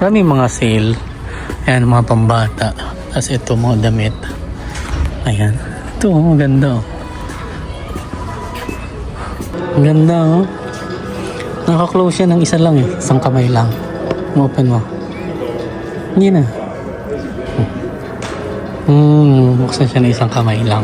Maraming mga sale. Ayan, mga pambata. Tapos ito, mga damit. Ayan. Ito, ang ganda oh. Ang ganda oh. Naka-close siya ng isa lang eh. Isang kamay lang. Open mo. Hindi na. Buksan siya ng isang kamay lang.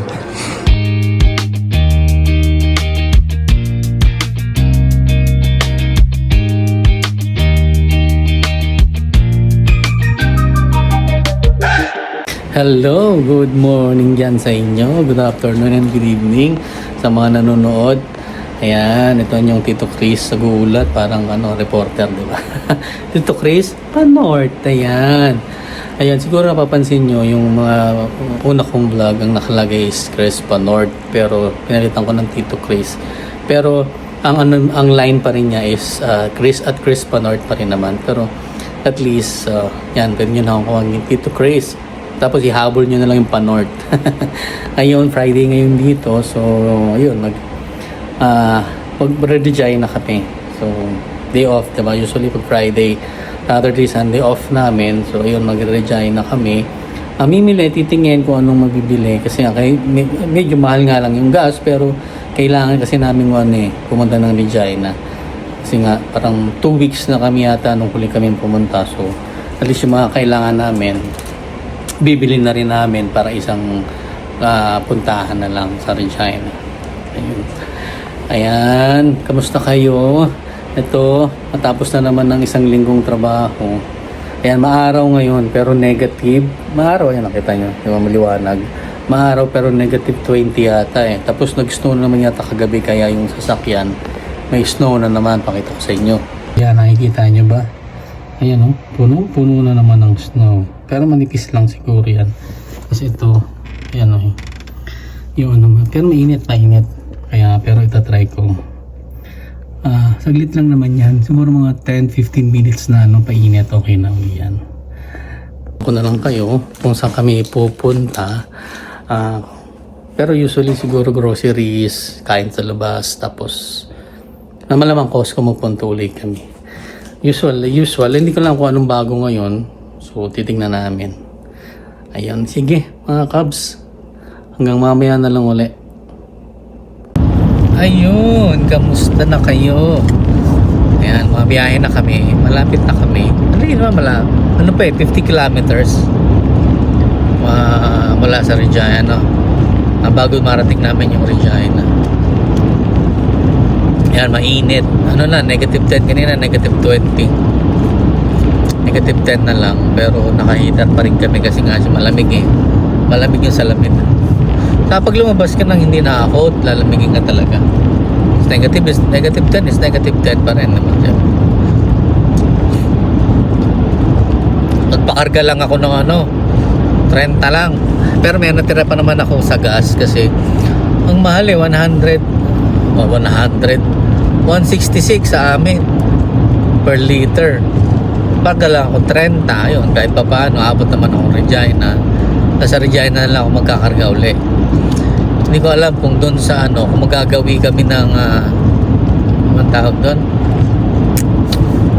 Hello, good morning dyan sa inyo. Good afternoon and good evening sa mga nanonood. Ayan, ito yung Tito Chris sa gulat. Parang reporter, di ba? Tito Chris, pa-North. Ayan. Ayan, siguro napapansin nyo yung mga una kong vlog ang nakalagay is Chris pa-North. Pero pinalitan ko ng Tito Chris. Pero ang line pa rin niya is Chris at Chris pa-North pa rin naman. Pero at least, yan, pwede nyo na akong Tito Chris. Tapos ihabol nyo na lang yung pa-North. Ayun, Friday ngayon dito. So, ayun, mag-redesign na kami. So, day off, diba? Usually pag Friday, Saturday, Sunday off namin. So, ayun, mag-redesign na kami. Mimili, titingin kung anong mabibili. Kasi medyo mahal nga lang yung gas. Pero, kailangan kasi namin pumunta ng Regina. Kasi nga, parang 2 weeks na kami yata nung huli kami pumunta. So, at least yung mga kailangan namin, bibili na rin namin para isang puntahan na lang sa Regina. Ayun. Ayan, kamusta kayo? Ito, matapos na naman ng isang linggong trabaho. Ayan, maaraw ngayon pero negative. Maaraw, ayan, nakita nyo, di ba maliwanag? Maaraw pero negative 20 yata eh. Tapos nag-snow naman yata kagabi kaya yung sasakyan may snow na naman, pakita ko sa inyo. Ayan, nakikita nyo ba? Ayan puno na naman ng snow. Pero manipis lang siguro yan. Kasi ito, ayan yung pero mainit. Kaya, pero itatry ko. Saglit lang naman yan. Siguro mga 10-15 minutes na painit. Okay na yan. Ako na lang kayo kung saan kami pupunta. Pero usually siguro groceries, kain sa labas. Tapos, malamang Costco magpunta ulit kami. Usual. Hindi ko lang kung anong bago ngayon. So, titingnan namin. Ayun, sige mga Cubs. Hanggang mamaya na lang uli. Ayun, kamusta na kayo? Ayan, mabiyahe na kami. Malapit na kami. Hindi naman malapit. 50 kilometers. Mula sa Regina. Bago marating namin yung Regina. Ayan, mainit. Negative 10 kanina, negative 20. Negative 10 na lang. Pero nakahitar pa rin kami kasi nga malamig eh. Malamig yung salamin. Kapag lumabas ka nang hindi nakakot, lalamigin ka talaga. Negative 10 is negative 10 pa rin naman siya. Nagpakarga lang ako ng 30 lang. Pero may natira pa naman ako sa gas kasi ang mahal eh, 166 sa amin per liter. Pagkala ako 30, yun, kahit pa paano abot naman akong Regina. Sa Regina na lang ako magkakarga uli. Hindi ko alam kung doon sa kung magagawi kami ng anong tawag doon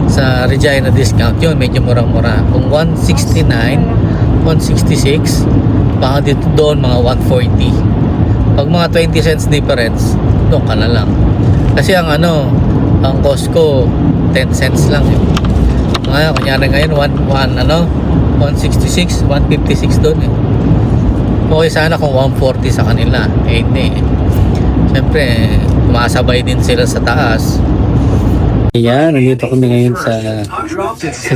sa Regina discount, yun medyo murang-mura. Kung 169 166, baka dito doon mga 140. Pag mga 20 cents difference, doon ka na lang. Kasi ang Costco 10 cents lang eh. Kunyari ngayon 166, 156 doon eh. Okay sana kung 140 sa kanila. Hindi eh. Siyempre, masabay din sila sa taas. Ayan, nandito kami ngayon sa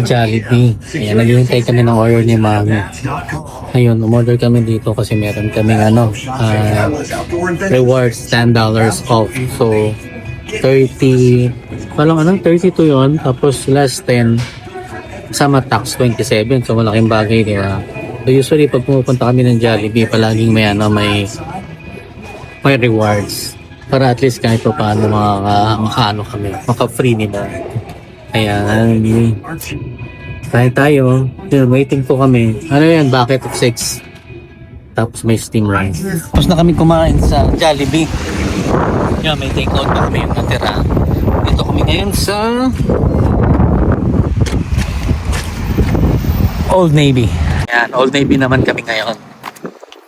Jollibee. Ayan, naghihintay kami ng order ni Mami. Ayun, umorder kami dito kasi meron kami rewards $10 off. So, 32 yun. Tapos last 10 sama tax 27. So, malaking bagay, di ba? So, usually, pag pumupunta kami ng Jollibee, palaging may rewards. Para at least kahit pa paano kami, maka-free nila. Ayan. Kaya tayo. Waiting po kami. Ano yan? Bucket of 6. Tapos may steam rice. Tapos na kami kumain sa Jollibee. Yan, may take out pa kami yung natira. Dito kami ngayon sa Old Navy. Yan, Old Navy naman kami ngayon.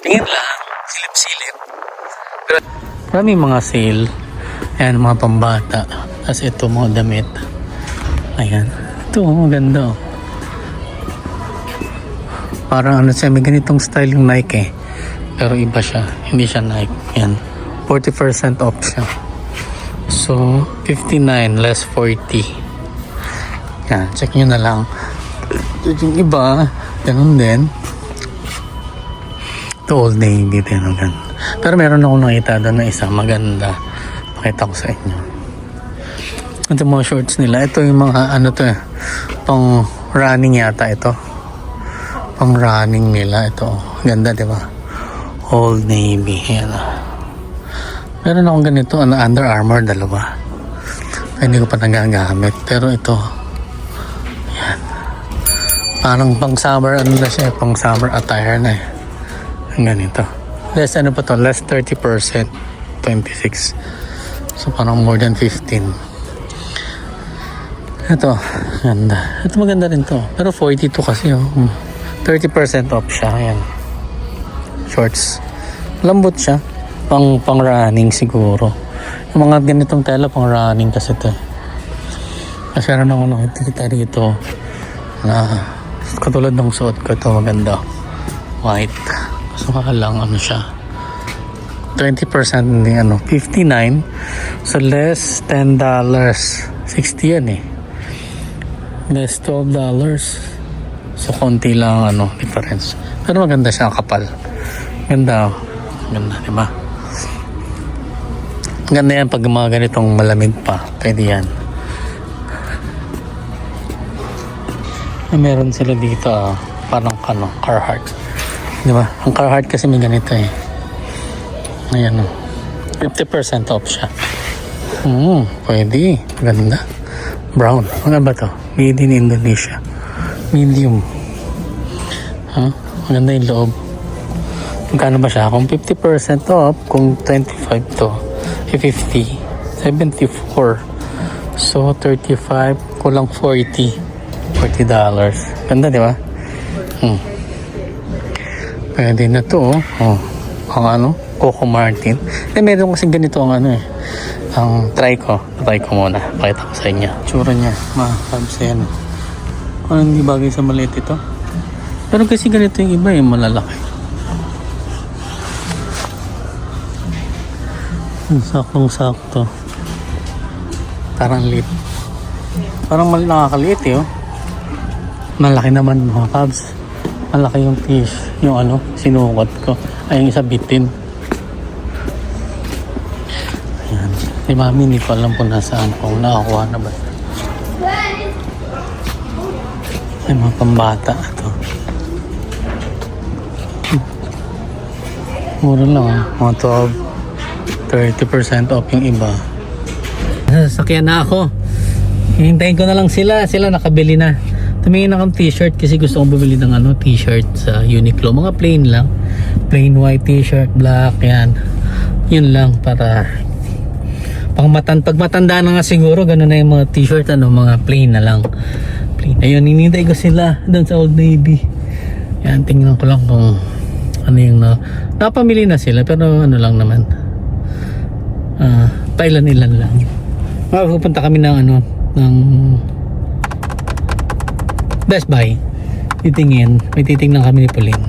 Tingin lang, silip-silip. Pero marami mga sale. Ayan, mga pambata. Tapos ito, mga damit. Ayan. Ito, maganda. Parang ano siya, may ganitong style yung Nike eh. Pero iba siya. Hindi siya Nike. Ayan. 40% off siya. So, 59 less 40. Yan, check nyo na lang. Yung iba, ganun din. Ito Old Navy din. Pero meron akong nakita doon na isa maganda. Pakita ko sa inyo. Ito mga shorts nila. Ito yung mga ano to eh. Pang running yata ito. Pang running nila. Ito. Ganda diba? Old Navy. Yan. Meron akong ganito. Under Armour. Dalawa. Hindi ko pa nagagamit. Pero ito. Yan. Parang pang summer. Ano na siya? Pang summer attire na eh. Ang ganito. Less ano pa to? Less 30%. 26. So parang more than 15. Ito, ganda. Ito maganda rin to. Pero 42 kasi oh. 30% off siya. Ayan. Shorts. Lambot siya. Pang running siguro. Yung mga ganitong tela pang running kasi ito. Kasi meron ako nakikita dito na katulad ng suot ko ito. Maganda. White. Kaso lang ano siya. 20% hindi ano. 59. So less $10. 60 yan eh. Less $12. So konti lang ano difference. Pero maganda siya kapal. Ganda. Ganda, di ba? Ganda yan pag mga ganitong malamig pa. Pwede yan. Meron sila dito parang ano, Carhartt. Di ba? Ang Carhartt kasi may ganito eh. Ayan 50% off siya. Pwede. Ganda. Brown. Ano ba to? Made in Indonesia. Medium. Maganda yung loob. Magkano ba siya? Kung 50% off, kung 25 to, 50, 74. So, 35, kulang 40. $40. Ganda, di ba? Pwede na to, ang ano, Coco Martin. Meron kasi ganito ang ano eh. Ang try ko muna. Pakita ko sa inyo. Tsura niya, mga yan. Ano hindi bagay sa maliit ito? Pero kasi ganito yung iba yung malalaki. Saktong-sakto. Parang liit. Parang nakakaliit eh oh. Malaki naman mga kabs. Malaki yung fish. Yung ano, sinukot ko. Ay yung isa bitin. Ayan. Si mami hindi ko alam kung nasaan. Kung nakakuha na ba. Ay mga pambata ito. Mura lang mga 30% off yung iba. Sasakyan na ako. Hintayin ko na lang sila nakabili na. Tumingin akong t-shirt kasi gusto kong bumili ng ano, t-shirt sa Uniqlo. Mga plain lang. Plain white t-shirt, black, yan. Yun lang para pag matanda na nga siguro, gano'n na yung mga t-shirt, ano, mga plain na lang. Plain. Ayun, hinintay ko sila doon sa Old Navy. Yan, tingnan ko lang kung ano yung napamili na sila, pero ano lang naman. Pailan-ilan lang. Pupunta kami ng ano, ng Best Buy. Titingin. May titingnan kami ni Pauline.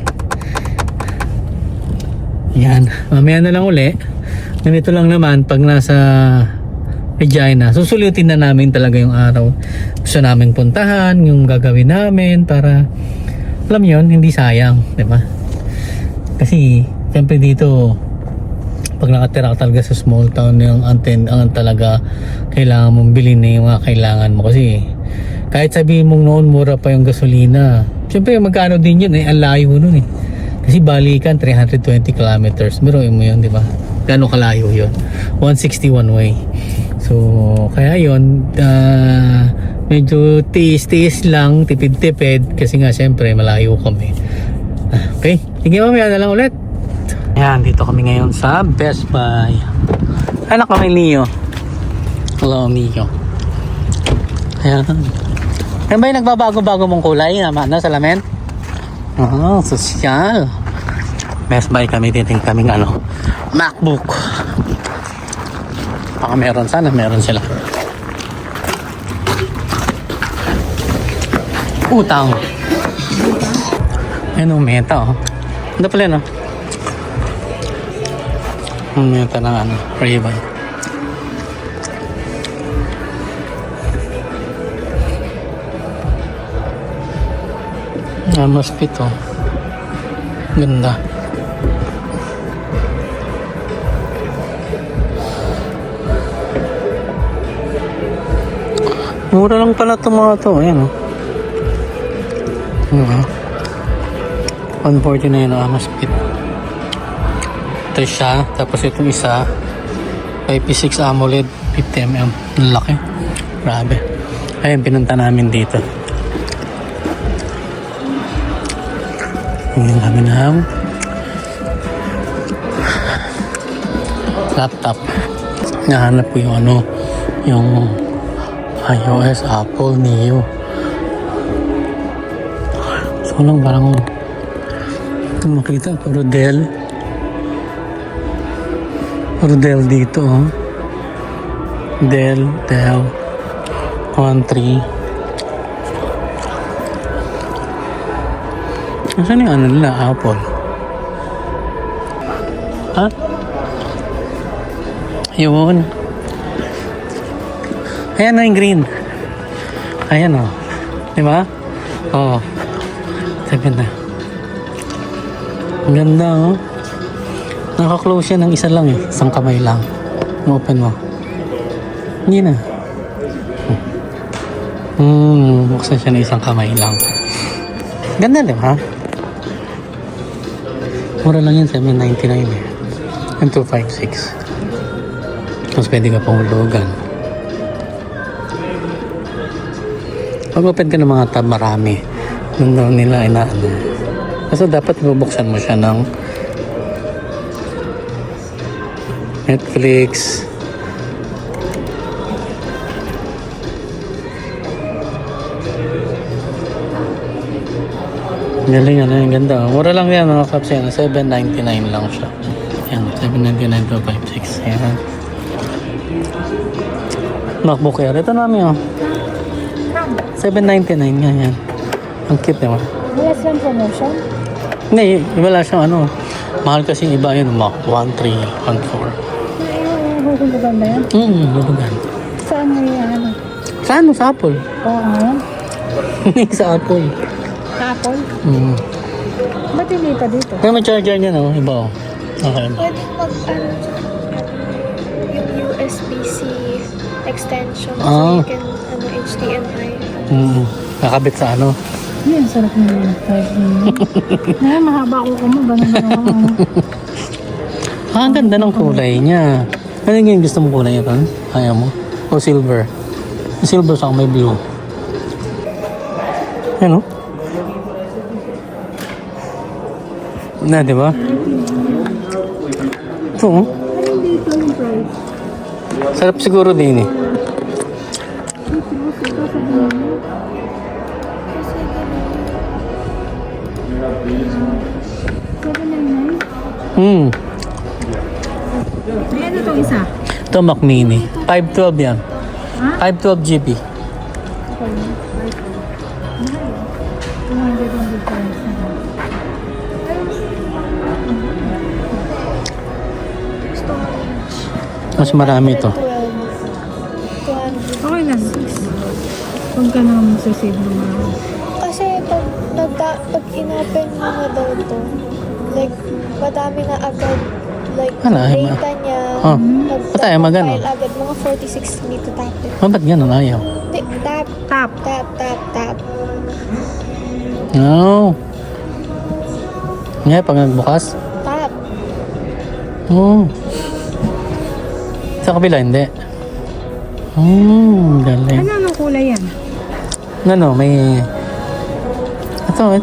Yan. Mamaya na lang uli. Ganito lang naman pag nasa Regina. Susulitin na namin talaga yung araw. Gusto namin puntahan, yung gagawin namin para alam yun, hindi sayang. Diba? Kasi siyempre dito pag nakatira ka talaga sa small town yung ang talaga kailangan mong bilhin na yung mga kailangan mo kasi kahit sabihin mong noon mura pa yung gasolina syempre magkano din yun ang layo nun kasi balikan 320 kilometers biruin mo yun diba gano'ng kalayo yun 160 one way so kaya yun medyo tiis lang tipid kasi nga syempre malayo kami okay sige mamaya na lang ulit. Yan, dito kami ngayon sa Best Buy. Anak kami Neo. Hello Neo. Ayan. Yan ba yung nagbabago-bago mong kulay na salamin? Oh, sosyal. Best Buy kami, titing kaming MacBook. Baka meron, sana meron sila. Utang. Ano, Meta, oh. Ano pala, no? Meta ng Ray-Ban. Mas pito. Ganda. Mura lang pala itong mga to. Ayan, oh. 149 ang mas pit. Ito siya. Tapos itong isa, IP6 AMOLED 50mm. Ang laki. Grabe. Ayun, pinunta namin dito. Hindi namin ng laptop. Nahanap ko yung yung iOS, Apple, Neo. So lang parang makita, puro Dell dito, oh. Dell 1.3. Saan yung nila? Apple. Ha? Yun. Ayan na yung green. Ayan, oh. Diba? Oo. Sabi na. Ang ganda, oh. Naka-close siya ng isa lang, eh. Isang kamay lang. Open mo. Hindi na. Buksan siya ng isang kamay lang. Ganda, diba? Mura lang yun, 799 eh. And 256. Tapos pwede ka pang hulugan. Pag open ka ng mga tab, marami. Nung nila kasi dapat bubuksan mo siya ng Netflix, galing, yung ganda. Mura lang yan, mga kaps, yan. 799 lang siya. Yan, 799 to 56. Yan. MacBook Air. Ito namin, oh. 799 nga yan. Ang cute, diba? Wala silang promotion? Hindi, wala siyang mahal kasi iba yun, Mac 1.3, 1.4. Hulugan ba yan? Hulugan. Saan mo yan? Sa Apple. Oo, ngayon? Hindi, sa Apple. Apple? Ba't hindi pa dito? Kaya may charger niya, no? Iba, oh. Okay. Pwede yung USB-C extension so you can HDMI. Nakabit sa Yan, sarap na yun. Ngayon, mahaba ko mo. Ganun. Ang ganda ng kulay niya. Ano yung gusto mo kulay ito? Ayaw mo? O silver? Silver sa may blue. Ano? Na, di ba? Ito, oh. Sarap siguro din, eh. Ayan itong isa. Ito Mac Mini. 512 yan. 512 GB. Mas marami ito. 200. Okay lang. Huwag ka na masasave mo mga. Kasi pag in-open mo na daw to, like, madami na agad, like, Ano, data niya, ba't ayaw magano? file agad, mga 46 dito tapos. Ba't ganun ayaw? Tap. No. Nga, pag nagbukas? Tap. Sa kabila, hindi. Galing. Ano kulay yan? Ano, may... Ito.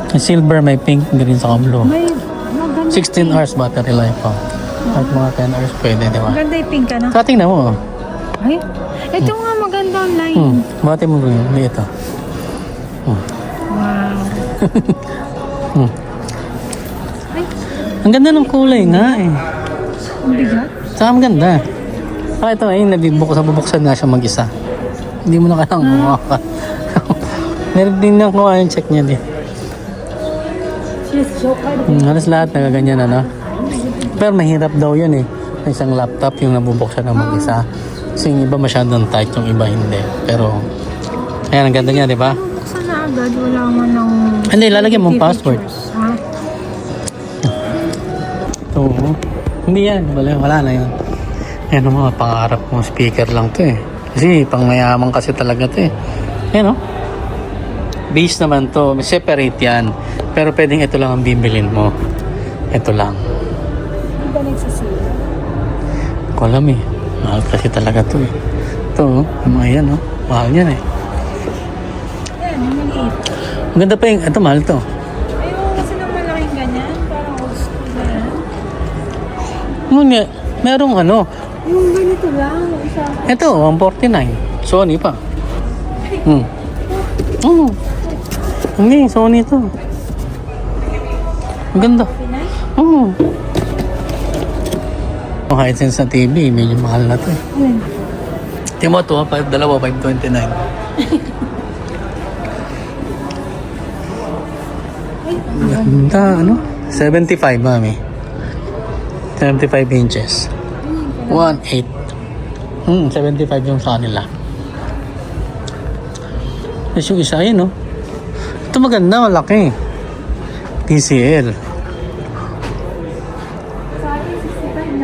May silver, may pink, green, sa blue. May maganda. 16 hours battery life pa. At mga 10 hours pwede, di ba? Maganda yung pink, ano? Saka tingnan mo. Ay, ito nga maganda online. Bati mo rin. May ito. Wow. Hmm. Ang ganda ng kulay nga eh. Ang bigat. Saka ang ganda. Ah, ito eh, bubuksan na siya mag-isa. Hindi mo na kailangang gumawa ka. Meron din na kuha yung check niya din. She's so kind. Halos lahat nagaganyan ano. Pero mahirap daw yun eh. Isang laptop yung nabubuksan ng mag-isa. Kasi yung iba masyadong tight, yung iba hindi. Pero, ayan, ang ganda niya, di ba? Buksan na agad. Wala man ng... Hindi, lalagyan mong password. Ha? Ito, hindi yan. Wala na yan. Ayan ang mga pangarap mo. Speaker lang to eh. Kasi pang mayaman kasi talaga to eh. Ayan o. Base naman to. May separate yan. Pero pwedeng ito lang ang bibilin mo. Ito lang. Hindi ba nagsasila? Ko alam eh. Mahal kasi talaga to eh. Ito oh. Yung mga yan oh. Mahal yan eh. Yan, yung maliit. Ang ganda pa yung... Ito mahal to. Ayoko kasi ng malaking ganyan. Parang old school na yan. Ngunit, merong ano. Yung ganito lang. Isa. Ito, 149. Sony pa. Hindi, Sony to. Ang ganda. Pinay? Ang Hisense na TV, medyo mahal na to eh. Ayun. Tingnan mo ito, 529. Ganda, ano? 75, mami. 75 inches. 1.8. 75 yung sa kanila. Tapos yung isa yun, no? Ito maganda, malaki. TCL.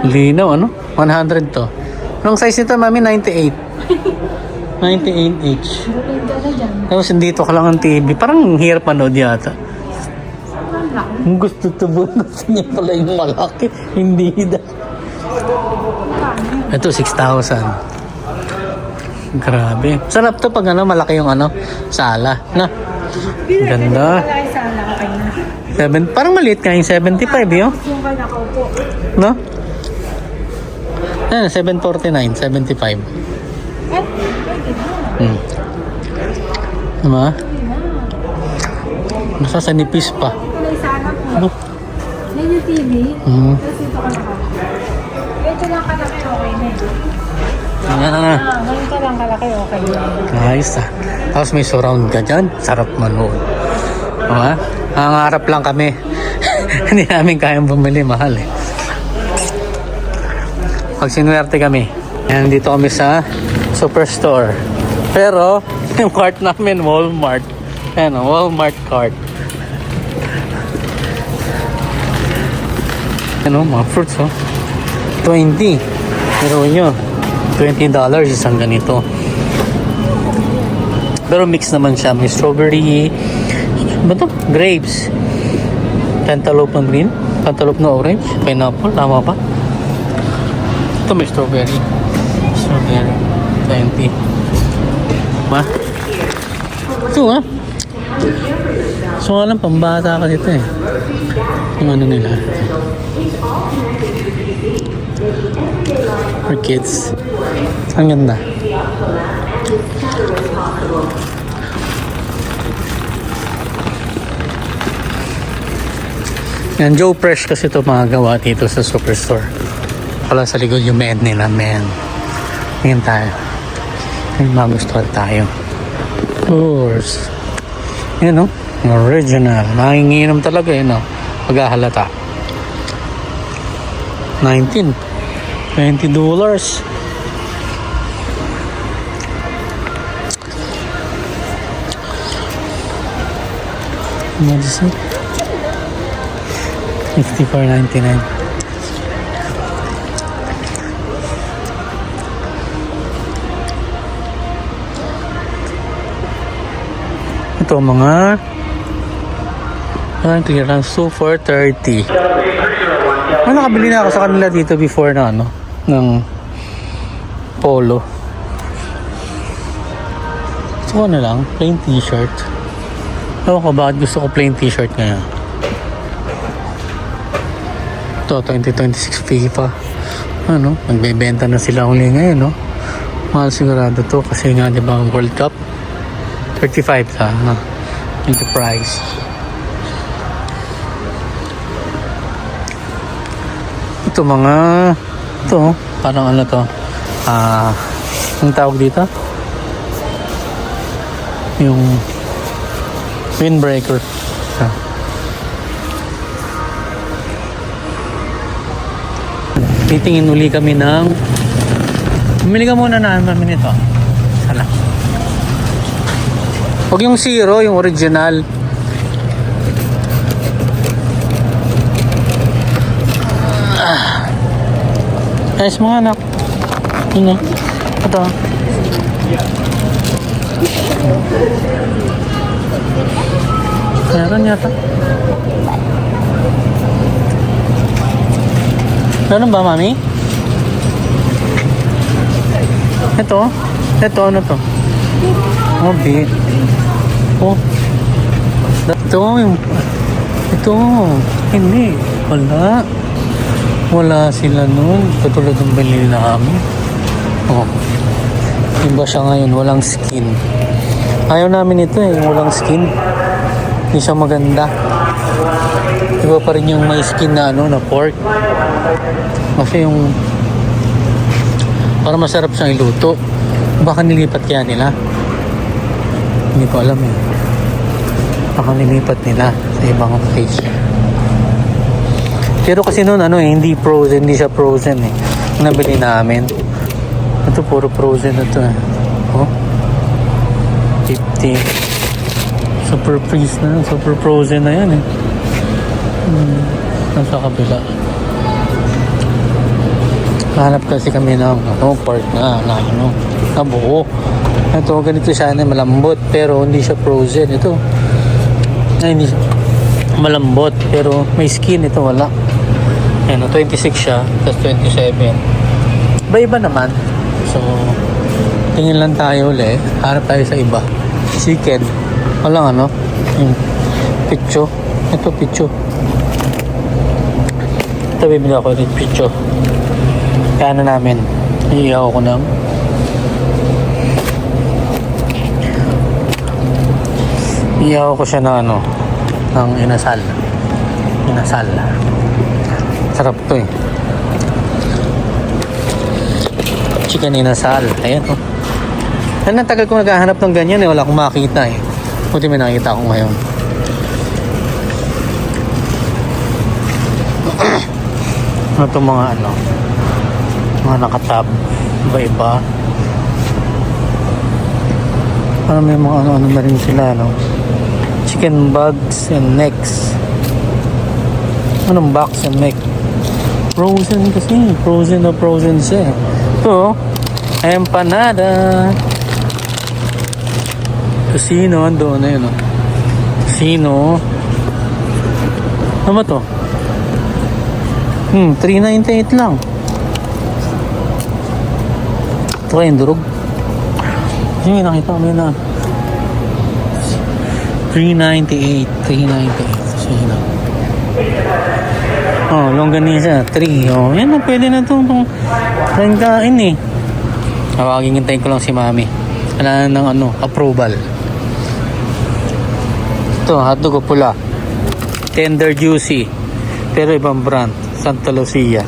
Linaw, ano? 100 to. Anong size nito, mami? 98. 98 inch. Butin ka na dyan. Tapos dito ka lang ang TV. Parang hirap manood yata. Sobrang laki. Kung gusto to gusto niya pala yung malaki. Hindi da. Ito, 6,000. Grabe. Sarap to pag ano, malaki yung ano, sala. Na. Ganda. Malaki sana. Okay na. Parang maliit ka yung 75 yun. Yung ka nakaupo. No? Ayan, 749, 75. At, pwede na. Diba? Nasa sa nipis pa. Kulay sana po. Ano? Yan yung TV. Hmm. Tapos ito ka nakaupo. Ito lang kalaki, okay na eh. Ayan na. Ngayon ka lang kalaki, okay na. Ayos ah. Tapos may surround ka dyan. Sarap manood. Diba? Nangangarap lang kami. Hindi namin kayang bumili. Mahal eh. Pag sinuwerte kami. Ayan, dito kami sa Superstore. Pero, yung cart namin, Walmart. Ayan, Walmart cart. Ano, mga fruits oh. 20. Pero nyo, $20 isang ganito. Pero mix naman siya. May strawberry, ba ito? Grapes. Cantaloupe na green. Cantaloupe na orange. Pineapple. Tama ba? Ito may strawberry. Strawberry. 20. Ba? Ito ha. So nga lang, pambata kasi ito eh. Yung ano nila. For kids. Ang ganda. Yan, Joe Fresh kasi ito mga gawa dito sa Superstore. Pala sa likod yung men nila, men. Ngayon tayo. May magustuhan tayo. Of course. Yan o. Original. Nanginginom talaga yun o. Paghahalata. $19. $20. What is it? $54.99. Ito mga clearance so for $30. Nakabili na ako sa kanila dito before na ano ng polo. So ano lang, plain t-shirt. Ewan ko bakit gusto ko plain t-shirt ngayon. Ito, 2026 FIFA. Ano, nagbebenta na sila uli ngayon, no? Mahal sigurado to kasi nga, di ba, World Cup? 35 sa, Enterprise. Ito mga... Ito, parang ano to? Ang tawag dito? Yung windbreaker. Titingin uli kami ng... Bumili ka muna namin ito. Sana. Huwag yung zero, yung original. Ayos mga anak. Yun na. Ito. Meron yata. Meron ba, mami? Ito? Ito, ano to? Oh, B. Oh. Ito, yung... Ito. Hindi. Wala. Wala sila nun. Katulad ng bili namin. Oh. Iba siya ngayon. Walang skin. Ayaw namin ito eh. Walang skin. Hindi siya maganda. Iba pa rin yung may skin na ano, na pork. Kasi yung para masarap siyang iluto. Baka nilipat kaya nila. Hindi ko alam eh. Baka nilipat nila sa ibang occasion. Pero kasi noon ano eh, hindi frozen, hindi siya frozen eh. Nabili namin. Ito puro frozen na to eh. Oh. 50. Super freeze na, super frozen na yan eh. Nasa kabila. Hanap kasi kami ng part na buo. Ito, ganito siya na malambot pero hindi siya frozen. Ito. Ay, hindi siya malambot pero may skin. Ito wala. Ayan, 26 siya. Tapos 27. Iba-iba naman. So, tingin lang tayo ulit. Hanap tayo sa iba. Chicken. Walang ano. Picho. Ito picho. Ito bibili ako ng picho. Kaya ano namin. Iihaw ko ng iihaw ko siya na ano ng inasal. Sarap to eh. Chicken inasal. Ayan oh. Ang tagal ko naghahanap ng ganyan eh. Wala akong makita eh. Buti may nakita ko ngayon. Ito mga ano, mga nakatab. Iba-iba. Parang may mga ano na rin sila no? Chicken bugs and necks. Anong box and neck? Frozen kasi. Frozen na frozen siya. Ito, empanada. Casino, ando na yun. Casino. Ano ba to? $3.98 lang. Ito kayong durog. Sige, nakita ko yun na. $3.98. Sige na. Oh, longganisa. 3. Oh, yan na. Pwede na itong kain eh. Hintayin ko lang si mami. Wala na ng ano, approval. Ito, hotdog pula. Tender juicy. Pero ibang brand. Santa Lucia.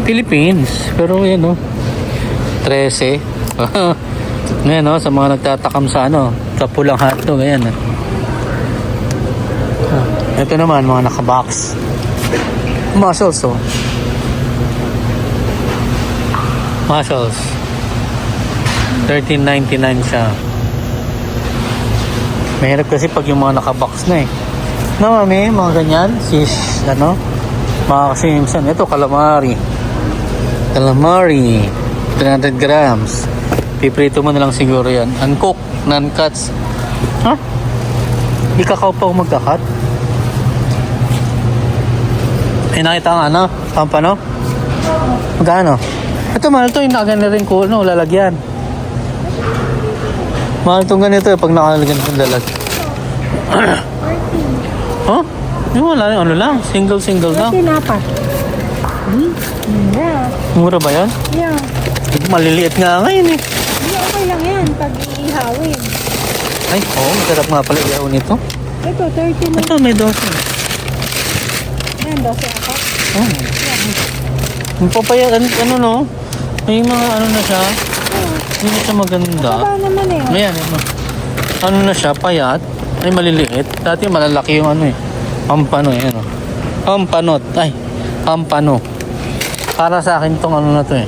Philippines. Pero yan o. 13. Ngayon o, sa mga nagtatakam sa ano, sa pulang hotdog. Ayan o. Ito naman, mga nakabox. Mussels o. Mussels. $13.99 siya. Mahirap kasi pag yung mga nakabox na eh. No, mami, mga ganyan. Fish, ano? Mga kasi minsan. Ito, calamari. Calamari. 300 grams. Piprito mo na lang siguro yan. Uncooked, non-cuts. Ha? Di kakao pa magkakat? Ay, nakita ang ano? Pampano? Magkano? Ito, mahal to. Yung nakaganda rin ko, no? Lalagyan. Mahal itong ganito eh, pag nakalagyan itong dalag. Oh? Yung wala, ano lang? Single lang. Tinapa. Yeah. Mura ba yan? Yeah. Maliliit nga ngayon eh. Hindi, okay lang yan pag iihawin. Ay, oo, masarap nga pala ihaw nito. Ito, 30 lang. Ito, may 12. Ayan, 12 ako. Oh. Ang papaya, ano no? May mga ano na siya. Hindi na siya maganda. Baba naman eh. Ayan, ano. Ano na siya, payat. Ay, maliliit. Dati malalaki yung ano eh. Pampano, yan o. Pampanot. Ay, pampano. Para sa akin tong ano na to eh.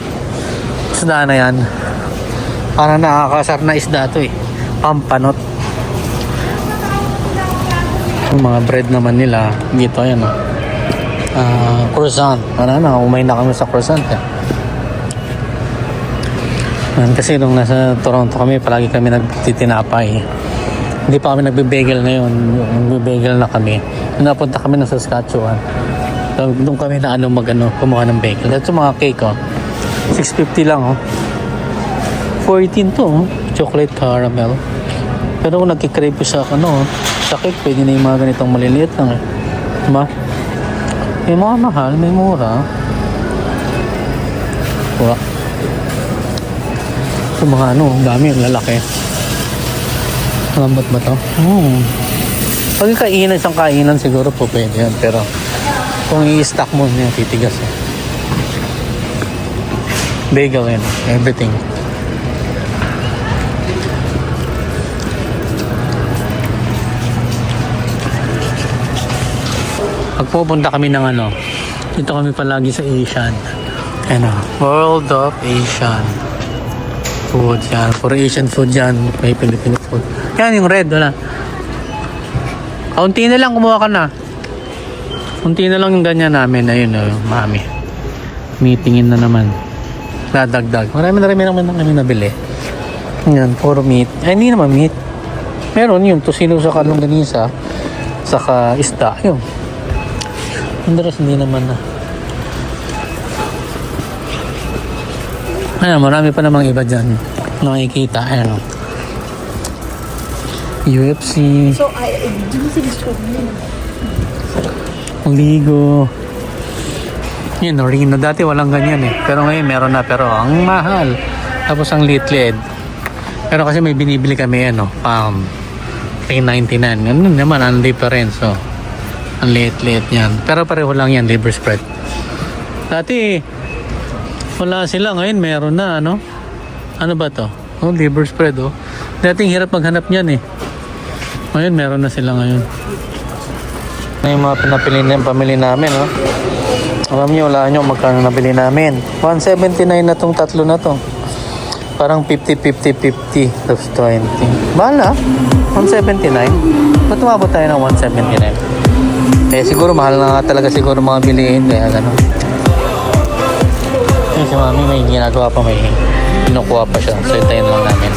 Isda na yan. Para nakakasar na isda to eh. Pampanot. Yung mga bread naman nila. Dito, ayan o. Croissant. Ano na, umay na kami sa croissant eh. Kasi nung nasa Toronto kami, palagi kami nagtitinapay. Hindi pa kami nagbe-bagel ngayon. Nagbe-bagel na kami. Nung napunta kami ng Saskatchewan. Doon kami na kumuha ng bagel. At yung mga cake, oh. $6.50 lang, oh. 14 to, oh. Chocolate caramel. Pero kung nagkikrave ko sa, sa cake, pwede na yung mga ganitong maliliit lang, eh. Diba? May mga mahal, may mura. Wala. Ito mga dami, lalaki. Lambot ba to? Pag kainan isang kainan siguro po pwede yan. Pero kung i-stack mo niya, titigas. Bagel yan. Everything. Pag pupunta kami ng dito kami palagi sa Asian. World of Asian food yan. For Asian food yan. May Filipino food. Yan yung red, wala. Kaunti na lang, kumuha ka na. Kaunti na lang yung ganyan namin. Ayun, mami. Meetingin na naman. Dadagdag. Marami naman kami nabili. Yan, puro meat. Ay, hindi naman meat. Meron yung tusino sa kalongganisa. Saka isda. Yun. Ang daras hindi naman na. Ayan, marami pa namang iba dyan. Nakikita, ayan o. UFC. So, dito sa Discord nila. Ligo. Yun, Reno. Dati walang ganyan eh. Pero ngayon meron na. Pero ang mahal. Tapos ang liit-liit. Pero kasi may binibili kami $3.99. Ganun naman ang difference. So, ang liit-liit yan. Pero pareho lang yan, liver spread. Dati wala sila, ngayon meron na, ano ba to? Liver spread, dating hirap maghanap niyan eh. Ngayon meron na sila ngayon. Yung mga pamili namin, alam niyo, wala nyo magkano nabili namin. $179 na tong tatlo na to. Parang 50-50-50 tapos 20. Mahal na, $179. Ba't umabot tayo ng $179? Siguro mahal na nga talaga siguro mga bilihin, kaya gano'n. Si mami may ginagawa pa, may kinukuha pa siya. So, hintayin lang namin.